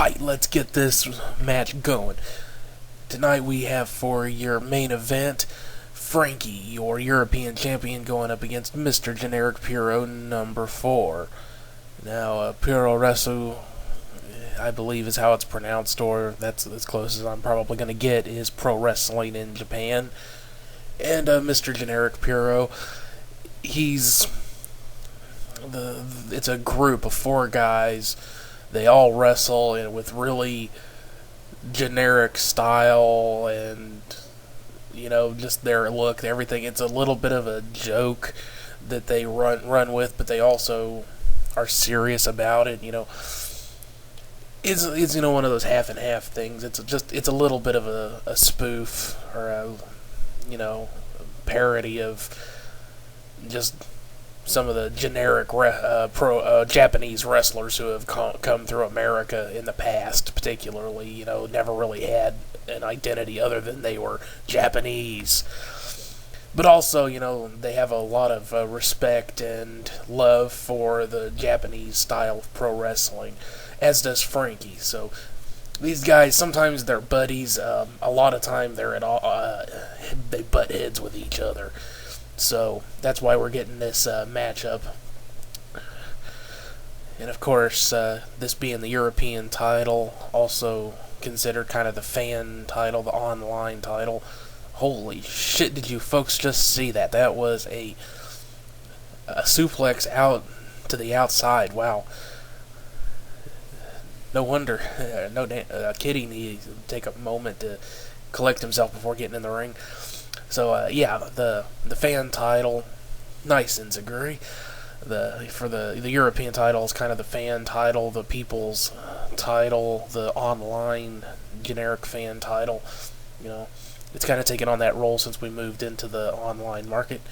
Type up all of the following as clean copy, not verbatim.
fight. Let's get this match going. Tonight we have for your main event Frankie, your European champion, going up against Mr. Generic Puro, number 4. Now, Puro wrestle, I believe is how it's pronounced, or that's as close as I'm probably going to get, is pro wrestling in Japan. And Mr. Generic Puro, it's a group of 4 guys. They all wrestle with really generic style and, just their look, everything. It's a little bit of a joke that they run with, but they also are serious about it. It's one of those half and half things. It's a little bit of a spoof or a parody of just some of the generic Japanese wrestlers who have come through America in the past, particularly, never really had an identity other than they were Japanese. But also, they have a lot of respect and love for the Japanese style of pro wrestling, as does Frankie. So these guys, sometimes they're buddies. A lot of time they butt heads with each other. So that's why we're getting this matchup. And of course, this being the European title, also considered kind of the fan title, the online title. Holy shit, did you folks just see that? That was a suplex out to the outside. Wow. No wonder. Kitty needs to take a moment to collect himself before getting in the ring. So, the fan title, nice enziguri. For the European title is kind of the fan title, the people's title, the online generic fan title. It's kind of taken on that role since we moved into the online market.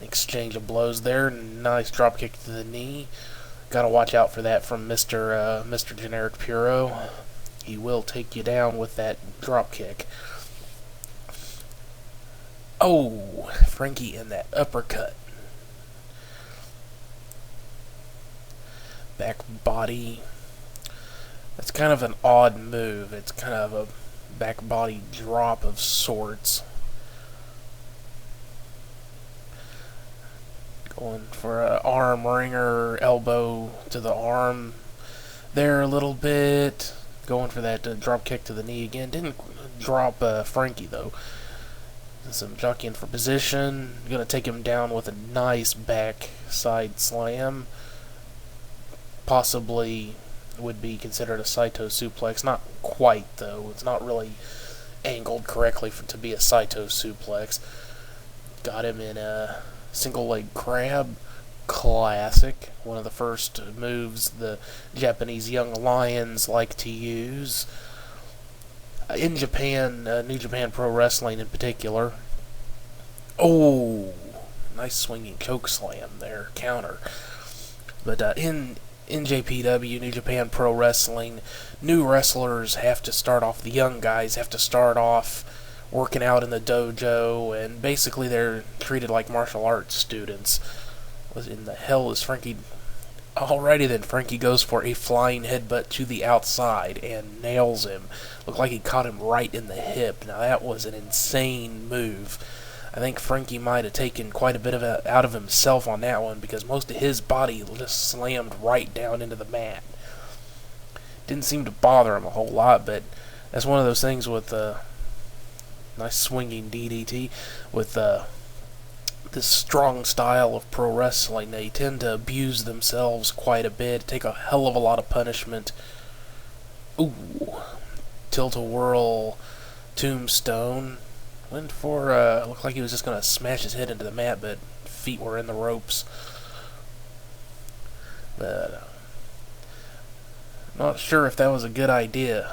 Exchange of blows there, nice drop kick to the knee. Got to watch out for that from Mr. Generic Puro. He will take you down with that drop kick. Oh, Frankie in that uppercut. Back body. That's kind of an odd move. It's kind of a back body drop of sorts. Going for an arm wringer, elbow to the arm there a little bit. Going for that drop kick to the knee again. Didn't drop Frankie though. Some jockeying for position. Gonna take him down with a nice back side slam. Possibly would be considered a Saito suplex. Not quite though. It's not really angled correctly to be a Saito suplex. Got him in a single leg crab. Classic. One of the first moves the Japanese young lions like to use. In Japan, New Japan Pro Wrestling in particular. Oh, nice swinging choke slam there, counter. But in JPW, New Japan Pro Wrestling, new wrestlers have to start off, the young guys have to start off working out in the dojo, and basically they're treated like martial arts students. What in the hell is Frankie? Alrighty then, Frankie goes for a flying headbutt to the outside and nails him. Looked like he caught him right in the hip. Now that was an insane move. I think Frankie might have taken quite a bit out of himself on that one because most of his body just slammed right down into the mat. Didn't seem to bother him a whole lot, but that's one of those things with nice swinging DDT with this strong style of pro wrestling. They tend to abuse themselves quite a bit, take a hell of a lot of punishment. Ooh, tilt-a-whirl tombstone. Went for, looked like he was just going to smash his head into the mat, but feet were in the ropes. But, not sure if that was a good idea.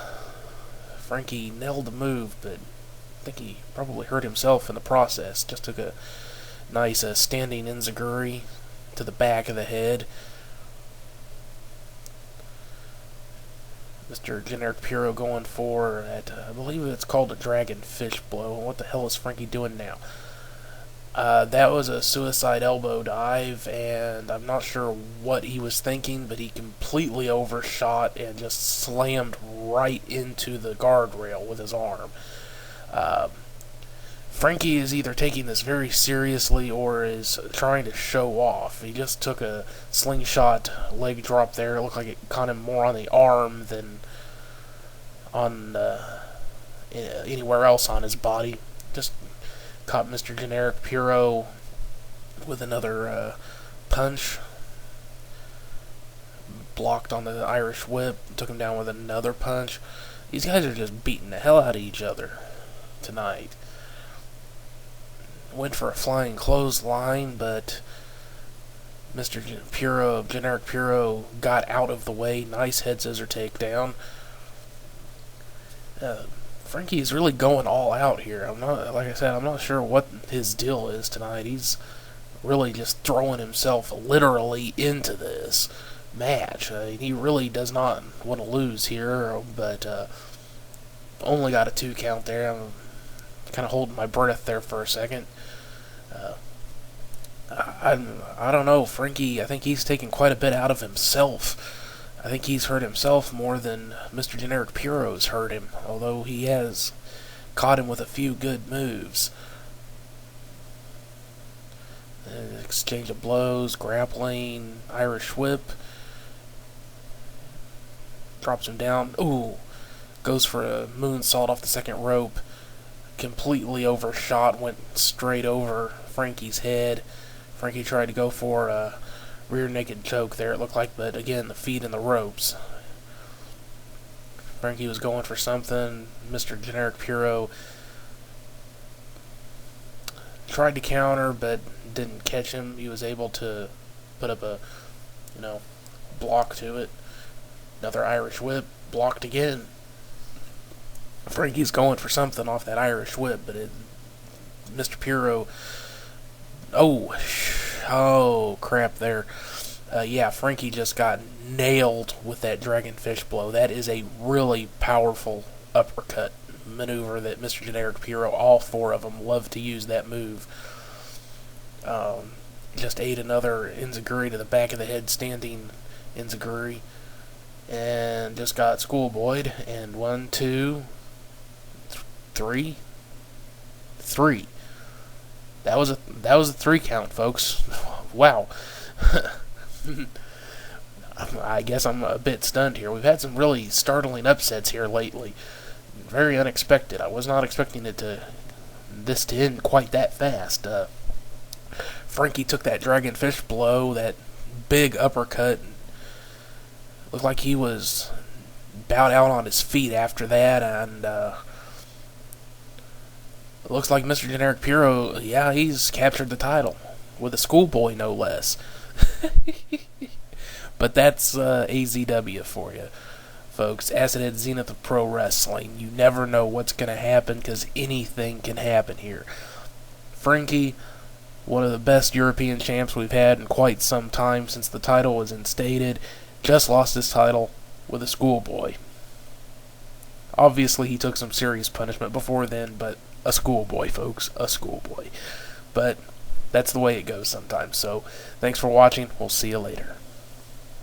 Frankie nailed the move, but I think he probably hurt himself in the process. Just took a nice standing enziguri to the back of the head. Mr. Generic Puro going for that, I believe it's called a dragon fish blow. What the hell is Frankie doing now? That was a suicide elbow dive, and I'm not sure what he was thinking, but he completely overshot and just slammed right into the guardrail with his arm. Uh, Frankie is either taking this very seriously or is trying to show off. He just took a slingshot leg drop there. It looked like it caught him more on the arm than on anywhere else on his body. Just caught Mr. Generic Puro with another punch. Blocked on the Irish whip. Took him down with another punch. These guys are just beating the hell out of each other tonight. Went for a flying clothesline, but Mr. Puro, Generic Puro, got out of the way. Nice head scissor takedown. Frankie is really going all out here. Like I said, I'm not sure what his deal is tonight. He's really just throwing himself literally into this match. He really does not want to lose here, but only got a 2 count there. I'm kind of holding my breath there for a second. I don't know, Frankie. I think he's taken quite a bit out of himself. I think he's hurt himself more than Mr. Generic Puro's hurt him, although he has caught him with a few good moves. Exchange of blows, grappling, Irish whip. Drops him down. Ooh, goes for a moonsault off the second rope. Completely overshot, went straight over Frankie's head. Frankie tried to go for a rear naked choke there, it looked like, but again, the feet in the ropes. Frankie was going for something. Mr. Generic Puro tried to counter, but didn't catch him. He was able to put up a, block to it. Another Irish whip, blocked again. Frankie's going for something off that Irish whip, but Mr. Puro, oh crap there. Yeah, Frankie just got nailed with that dragonfish blow. That is a really powerful uppercut maneuver that Mr. Generic Puro, all 4 of them, love to use that move. Just ate another enziguri to the back of the head, standing enziguri, and just got schoolboyed. And 1, 2, 3. That was a 3 count, folks. Wow. I guess I'm a bit stunned here. We've had some really startling upsets here lately. Very unexpected. I was not expecting this to end quite that fast. Frankie took that dragonfish blow, that big uppercut. Looked like he was bowed out on his feet after that, and it looks like Mr. Generic Puro, yeah, he's captured the title with a schoolboy, no less. But that's AZW for you, folks. Acid at Zenith of Pro Wrestling. You never know what's going to happen, because anything can happen here. Frankie, one of the best European champs we've had in quite some time since the title was instated, just lost his title with a schoolboy. Obviously, he took some serious punishment before then, but a schoolboy, folks, a schoolboy. But that's the way it goes sometimes. So, thanks for watching. We'll see you later.